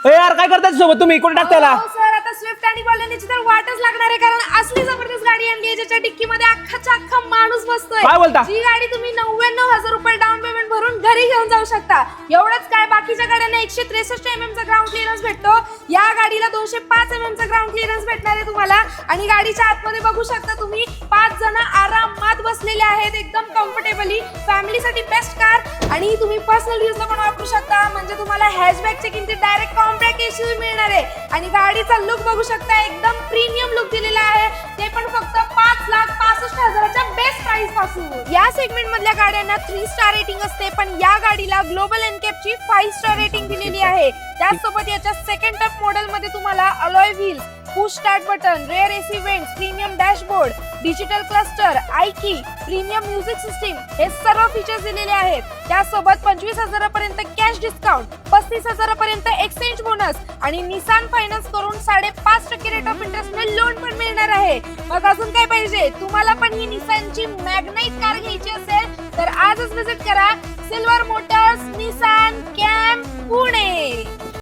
यार काय करताय सोबत तुम्ही कोण टाकतायला? सर आता स्विफ्ट आणि बलेनोची तर वाटच लागणार आहे, कारण असली जबरदस्त गाडी आणली आहे ज्याच्या डिक्कीमध्ये अख्खाच्या अख्खा माणूस बसतोय. काय बोलता? जी गाडी तुम्ही 99,000 रुपये डाऊन पेमेंट भरून घरी घेऊन जाऊ शकता. एवढंच काय, बाकीच्या गाड्यांना 163 mm चा ग्राउंड क्लिअरन्स भेटतो, या गाडीला 205 mm चा ग्राउंड क्लिअरन्स भेटणार आहे तुम्हाला. आणि गाडीच्या आतमध्ये बघू शकता तुम्ही 5 जण आरामात बसलेले आहेत, एकदम कम्फर्टेबली. फॅमिलीसाठी बेस्ट कार आणि तुम्ही पर्सनल यूजला पण वापरू शकता. म्हणजे तुम्हाला हॅशबॅकच्या किमतीत डायरेक्ट कॉम्पॅक्ट एसयूव्ही मिळणार आहे. आणि गाडीचा लुक बघू शकता, एकदम प्रीमियम लुक दिलेला आहे, ते पण फक्त 5,65,000च्या बेस्ट प्राइस पासून. या सेगमेंट मधल्या गाड्यांना 3 स्टार रेटिंग असते, पण या गाडीला ग्लोबल एनकॅपची 5 स्टार रेटिंग दिलेली आहे. त्याचसोबत याच्या सेकंड टॉप मॉडेल मध्ये तुम्हाला alloy wheels, push start button, rear AC vents, premium dashboard, digital cluster, आयकी, प्रीमियम म्युझिक सिस्टीम हे सर्व फीचर्स दिलेले आहेत. त्यासोबत 25,000 पर्यंत कॅश डिस्काउंट, 35,000 पर्यंत एक्सचेंज बोनस आणि निसान फायनान्स करून 5.5% रेट ऑफ इंटरेस्ट ने लोन पण मिळणार आहे. मग अजून काय पाहिजे? तुम्हाला पण ही निसानची मॅग्नाइट कार घ्यायची असेल तर आजच विजिट करा silver Motors, Nissan camp, Pune.